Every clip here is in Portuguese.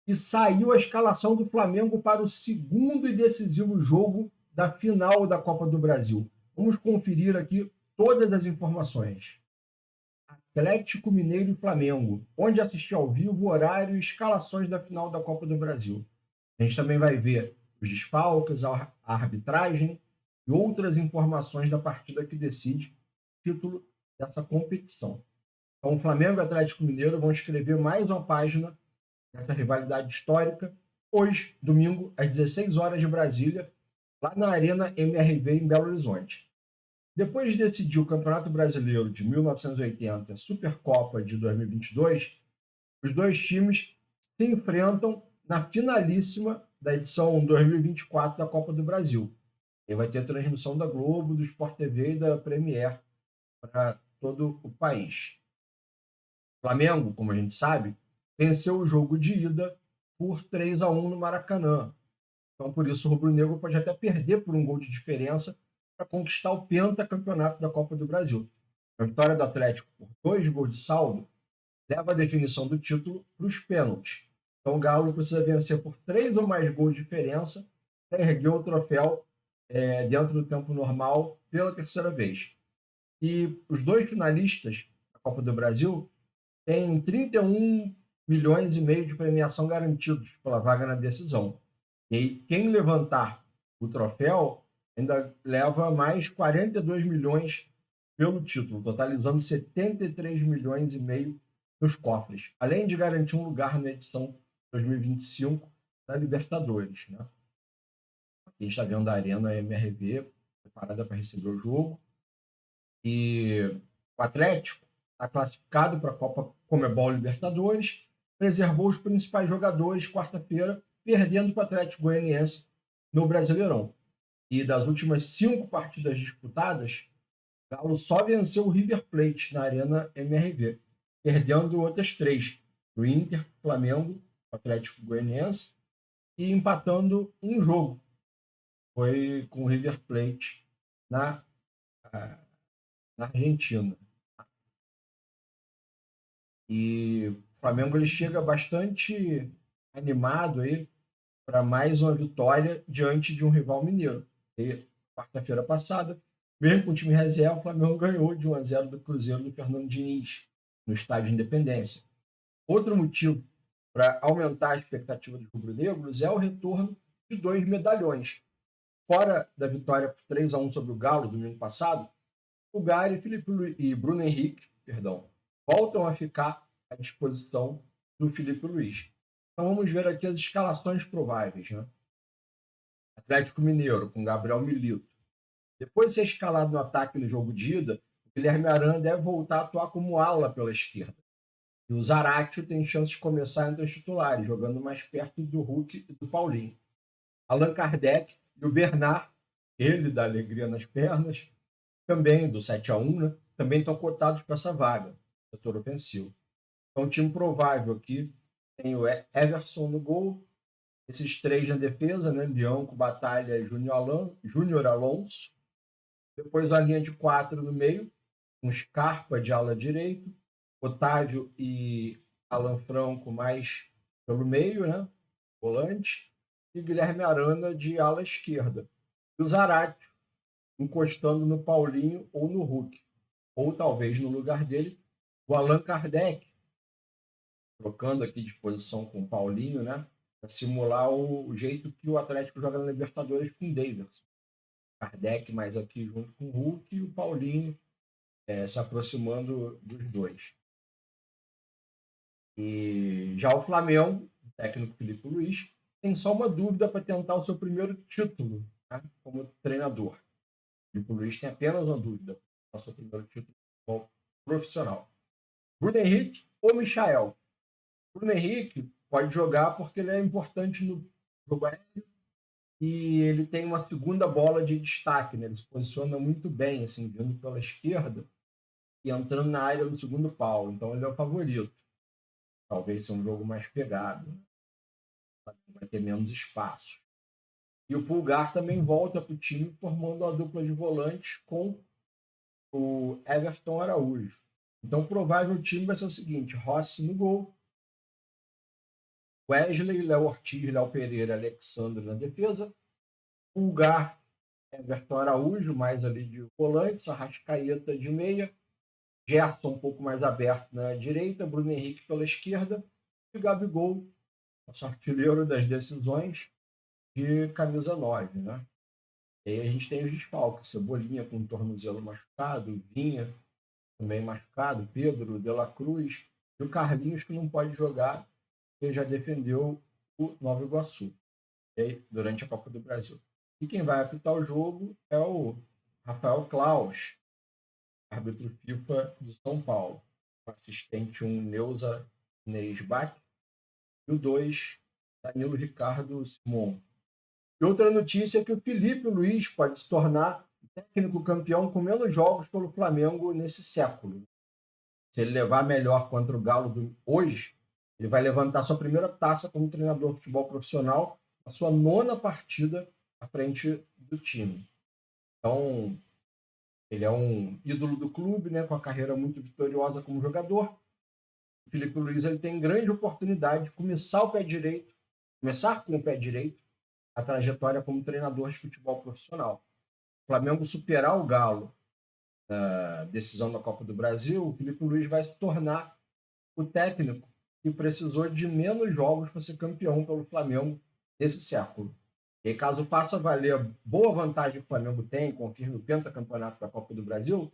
e saiu a escalação do Flamengo para o segundo e decisivo jogo da final da Copa do Brasil. Vamos conferir aqui todas as informações. Atlético Mineiro e Flamengo, onde assistir ao vivo, horário e escalações da final da Copa do Brasil. A gente também vai ver os desfalques, a arbitragem e outras informações da partida que decide o título dessa competição. Então, Flamengo e Atlético Mineiro vão escrever mais uma página dessa rivalidade histórica, hoje, domingo, às 16 horas de Brasília, lá na Arena MRV em Belo Horizonte. Depois de decidir o Campeonato Brasileiro de 1980 e a Supercopa de 2022, os dois times se enfrentam na finalíssima da edição 2024 da Copa do Brasil. E vai ter transmissão da Globo, do Sport TV e da Premier para todo o país. O Flamengo, como a gente sabe, venceu o jogo de ida por 3-1 no Maracanã. Então, por isso, o rubro-negro pode até perder por um gol de diferença para conquistar o pentacampeonato da Copa do Brasil. A vitória do Atlético por 2 gols de saldo leva a definição do título para os pênaltis. Então, o Galo precisa vencer por 3 ou mais gols de diferença para erguer o troféu dentro do tempo normal pela terceira vez. E os dois finalistas da Copa do Brasil têm 31 milhões e meio de premiação garantidos pela vaga na decisão. E aí, quem levantar o troféu ainda leva mais 42 milhões pelo título, totalizando 73 milhões e meio nos cofres, além de garantir um lugar na edição 2025 da Libertadores. Né? Aqui a gente está vendo a Arena MRV preparada para receber o jogo. E o Atlético está classificado para a Copa Comebol Libertadores, preservou os principais jogadores quarta-feira, perdendo para o Atlético Goianiense no Brasileirão. E das últimas 5 partidas disputadas, o Galo só venceu o River Plate na Arena MRV, perdendo outras 3, o Inter, Flamengo, o Atlético Goianiense, e empatando um jogo. Foi com o River Plate na, na Argentina. E o Flamengo ele chega bastante animado aí para mais uma vitória diante de um rival mineiro. E quarta-feira passada, mesmo com o time reserva, o Flamengo ganhou de 1-0 do Cruzeiro do Fernando Diniz, no Estádio Independência. Outro motivo para aumentar a expectativa dos rubro-negros é o retorno de 2 medalhões. Fora da vitória por 3-1 sobre o Galo domingo passado, o Gary e Bruno Henrique, voltam a ficar à disposição do Felipe Luiz. Então vamos ver aqui as escalações prováveis. Né? Atlético Mineiro, com Gabriel Milito. Depois de ser escalado no ataque no jogo de ida, o Guilherme Arana deve voltar a atuar como ala pela esquerda. E o Zaratio tem chance de começar entre os titulares, jogando mais perto do Hulk e do Paulinho. Allan Kardec e o Bernard, ele da alegria nas pernas, também do 7-1, né? Também estão cotados para essa vaga, setor ofensivo. Então, time provável aqui tem o Everson no gol, esses 3 na defesa, né? Bianco, Batalha e Júnior Alonso. Depois a linha de 4 no meio, com Scarpa de ala direito, Otávio e Alan Franco mais pelo meio, né? Volante, e Guilherme Arana de ala esquerda. E o Zaratio encostando no Paulinho ou no Hulk. Ou talvez no lugar dele, o Allan Kardec, trocando aqui de posição com o Paulinho, né? Para simular o jeito que o Atlético joga na Libertadores com o Davidson. Kardec mais aqui junto com o Hulk e o Paulinho se aproximando dos dois. E já o Flamengo, o técnico Felipe Luiz, tem só uma dúvida para tentar o seu primeiro título, né, como treinador. O Felipe Luiz tem apenas uma dúvida para o seu primeiro título como profissional. Bruno Henrique ou Michael? Bruno Henrique pode jogar porque ele é importante no jogo aéreo e ele tem uma segunda bola de destaque, né? Ele se posiciona muito bem, assim, vindo pela esquerda e entrando na área no segundo pau. Então ele é o favorito. Talvez seja um jogo mais pegado, né? Vai ter menos espaço. E o Pulgar também volta para o time, formando a dupla de volantes com o Everton Araújo. Então, o provável time vai ser o seguinte: Rossi no gol, Wesley, Léo Ortiz, Léo Pereira, Alexandre na defesa. Pulgar, Everton Araújo, mais ali de volante, Arrascaeta de meia. Gerson um pouco mais aberto na direita, Bruno Henrique pela esquerda. E o Gabigol, nosso artilheiro das decisões, de camisa 9, né? E aí a gente tem os desfalques, Cebolinha com o tornozelo machucado, Vinha também machucado, Pedro, De La Cruz, e o Carlinhos que não pode jogar, que já defendeu o Nova Iguaçu durante a Copa do Brasil. E quem vai apitar o jogo é o Rafael Claus, árbitro FIFA de São Paulo. O assistente 1, Neuza Inês Bach, e o 2, Danilo Ricardo Simon. E outra notícia é que o Felipe Luiz pode se tornar técnico campeão com menos jogos pelo Flamengo nesse século. Se ele levar melhor contra o Galo hoje, ele vai levantar sua primeira taça como treinador de futebol profissional, a sua 9ª partida à frente do time. Então, ele é um ídolo do clube, né, com a carreira muito vitoriosa como jogador. O Felipe Luiz ele tem grande oportunidade de começar com o pé direito a trajetória como treinador de futebol profissional. O Flamengo superar o Galo na decisão da Copa do Brasil, o Felipe Luiz vai se tornar o técnico que precisou de menos jogos para ser campeão pelo Flamengo nesse século. E caso faça valer a boa vantagem que o Flamengo tem, confirme o pentacampeonato da Copa do Brasil,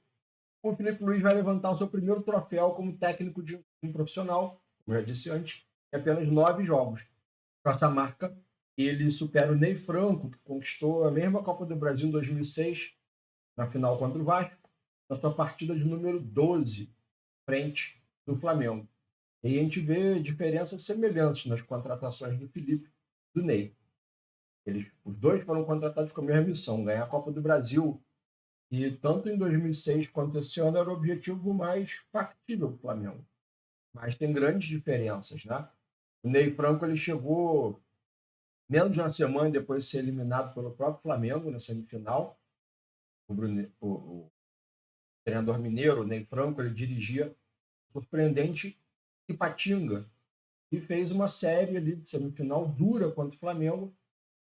o Felipe Luiz vai levantar o seu primeiro troféu como técnico de um profissional, como eu já disse antes, em apenas 9 jogos. Com essa marca, ele supera o Ney Franco, que conquistou a mesma Copa do Brasil em 2006, na final contra o Vasco, na sua partida de número 12, frente do Flamengo. E a gente vê diferenças semelhantes nas contratações do Felipe e do Ney. Os dois foram contratados com a mesma missão, ganhar a Copa do Brasil. E tanto em 2006 quanto esse ano era o objetivo mais factível do Flamengo. Mas tem grandes diferenças, né? O Ney Franco ele chegou menos de uma semana depois de ser eliminado pelo próprio Flamengo na semifinal. O treinador mineiro, o Ney Franco, ele dirigia surpreendente Ipatinga e fez uma série ali de semifinal dura contra o Flamengo,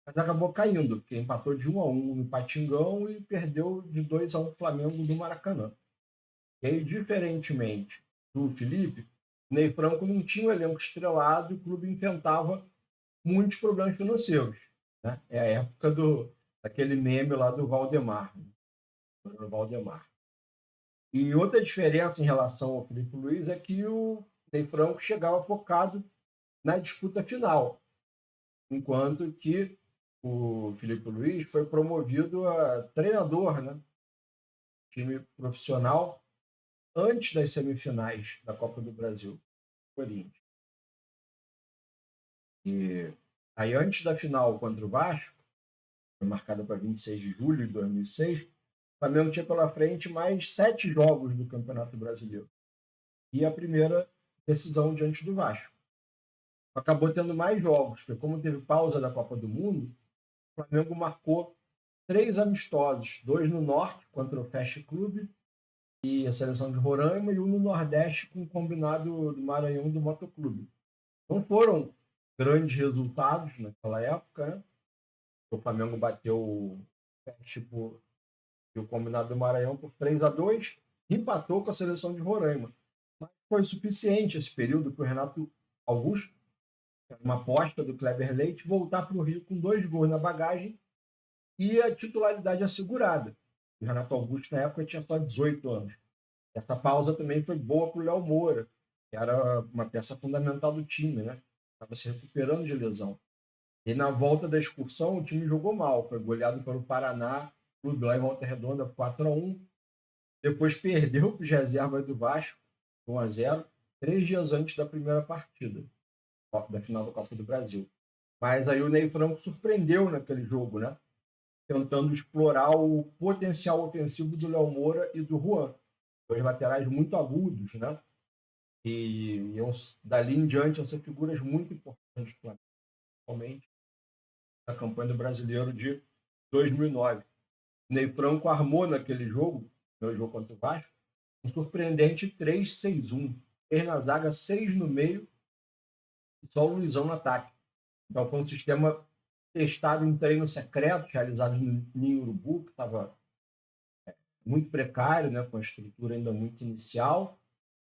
mas acabou caindo, porque empatou de 1-1 no Ipatingão e perdeu de 2-1 o Flamengo do Maracanã. E aí, diferentemente do Felipe, o Ney Franco não tinha um elenco estrelado e o clube enfrentava muitos problemas financeiros. Né? É a época daquele meme lá do Valdemar. Do Valdemar. E outra diferença em relação ao Felipe Luiz é que o Ney Franco chegava focado na disputa final, enquanto que o Felipe Luiz foi promovido a treinador, né? Time profissional, antes das semifinais da Copa do Brasil, Corinthians. E aí, antes da final contra o Vasco, foi marcada para 26 de julho de 2006, o Flamengo tinha pela frente mais 7 jogos do Campeonato Brasileiro. E a primeira decisão diante do Vasco. Acabou tendo mais jogos, porque como teve pausa da Copa do Mundo, o Flamengo marcou 3 amistosos, 2 no Norte, contra o Fast Clube e a seleção de Roraima, e um no Nordeste com o combinado do Maranhão do Motoclube. Não foram grandes resultados naquela época, né? O Flamengo bateu o Fast e o combinado do Maranhão por 3-2 e empatou com a seleção de Roraima. Mas foi suficiente esse período para o Renato Augusto, uma aposta do Kleber Leite, voltar para o Rio com 2 gols na bagagem e a titularidade assegurada. O Renato Augusto, na época, tinha só 18 anos. Essa pausa também foi boa para o Léo Moura, que era uma peça fundamental do time, né? Estava se recuperando de lesão. E na volta da excursão, o time jogou mal. Foi goleado pelo Paraná, clube lá em Volta Redonda, 4-1. Depois perdeu para os reservas do Vasco, 1-0, 3 dias antes da primeira partida, da final da Copa do Brasil. Mas aí o Ney Franco surpreendeu naquele jogo, né? Tentando explorar o potencial ofensivo do Léo Moura e do Juan. 2 laterais muito agudos, né? E dali em diante vão ser figuras muito importantes, principalmente na campanha do Brasileiro de 2009. O Ney Franco armou naquele jogo, no jogo contra o Vasco, um surpreendente 3-6-1. 3 na zaga, 6 no meio, e só o Luizão no ataque. Então foi um sistema testado em treinos secretos, realizados no Ninho Urubu, que estava muito precário, né, com a estrutura ainda muito inicial,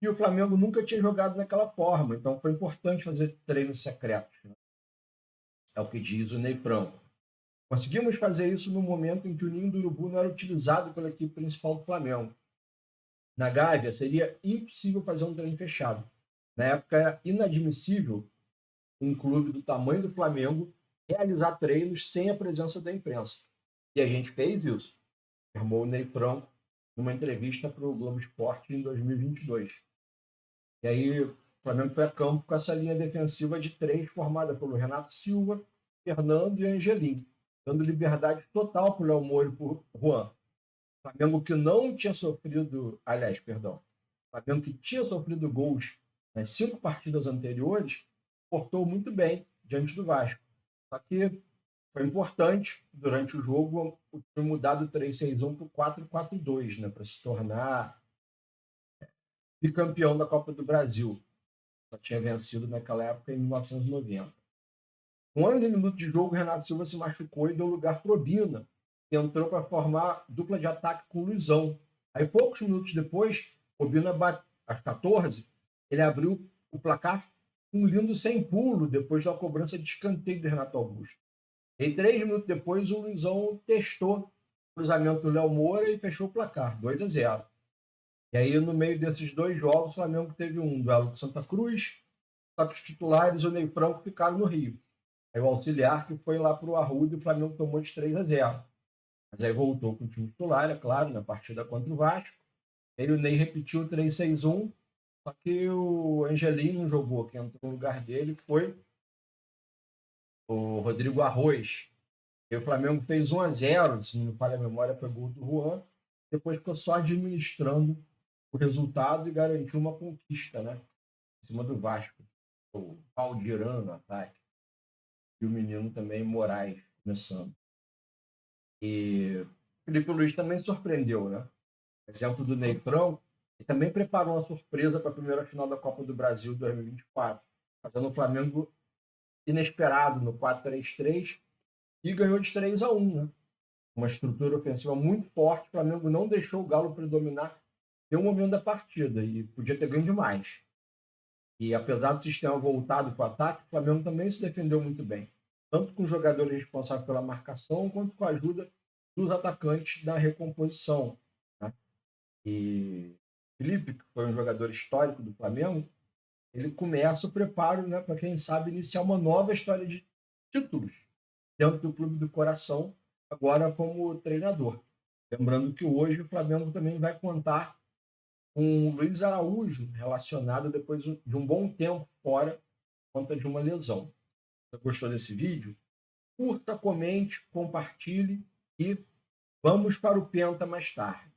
e o Flamengo nunca tinha jogado daquela forma, então foi importante fazer treinos secretos, né? É o que diz o Ney Franco. Conseguimos fazer isso no momento em que o Ninho do Urubu não era utilizado pela equipe principal do Flamengo. Na Gávea, seria impossível fazer um treino fechado. Na época, era inadmissível um clube do tamanho do Flamengo realizar treinos sem a presença da imprensa. E a gente fez isso, afirmou o Ney Franco numa entrevista para o Globo Esporte em 2022. E aí o Flamengo foi a campo com essa linha defensiva de três formada pelo Renato Silva, Fernando e Angelim, dando liberdade total para o Léo Moura e para o Juan. Flamengo que não tinha sofrido, aliás, perdão, Flamengo que tinha sofrido gols nas 5 partidas anteriores, portou muito bem diante do Vasco. Só que foi importante, durante o jogo, o time mudar do 3-6-1 para o 4-4-2, né, para se tornar bicampeão da Copa do Brasil. Só tinha vencido naquela época em 1990. Com 11 minutos de jogo, o Renato Silva se machucou e deu lugar para o Obina, que entrou para formar dupla de ataque com o Luizão. Aí, poucos minutos depois, o Obina, às 14, ele abriu o placar um lindo sem pulo, depois da cobrança de escanteio do Renato Augusto. E 3 minutos depois, o Luizão testou o cruzamento do Léo Moura e fechou o placar, 2-0. E aí, no meio desses dois jogos, o Flamengo teve um duelo com Santa Cruz, só que os titulares, o Ney Franco, ficaram no Rio. Aí o auxiliar que foi lá para o Arruda e o Flamengo tomou de 3-0. Mas aí voltou com o time titular, é claro, na partida contra o Vasco. Aí o Ney repetiu o 3-6-1, só que o Angelim não jogou. Quem entrou no lugar dele foi o Rodrigo Arroz. E o Flamengo fez 1-0, se não me falha a memória, foi gol do Juan. Depois ficou só administrando o resultado e garantiu uma conquista, né? Em cima do Vasco. O Aldiran no ataque. E o menino também, Moraes, começando. E o Felipe Luiz também surpreendeu, né? Exemplo do Ney Franco, que também preparou uma surpresa para a primeira final da Copa do Brasil 2024, fazendo o Flamengo inesperado no 4-3-3 e ganhou de 3-1, né? Uma estrutura ofensiva muito forte, o Flamengo não deixou o Galo predominar em um momento da partida e podia ter ganho demais. E apesar do sistema voltado para o ataque, o Flamengo também se defendeu muito bem, tanto com os jogadores responsáveis pela marcação, quanto com a ajuda dos atacantes da recomposição, né? E Felipe, que foi um jogador histórico do Flamengo, ele começa o preparo, né, para quem sabe iniciar uma nova história de títulos dentro do clube do coração, agora como treinador. Lembrando que hoje o Flamengo também vai contar com o Luiz Araújo, relacionado depois de um bom tempo fora, por conta de uma lesão. Se você gostou desse vídeo, curta, comente, compartilhe e vamos para o Penta mais tarde.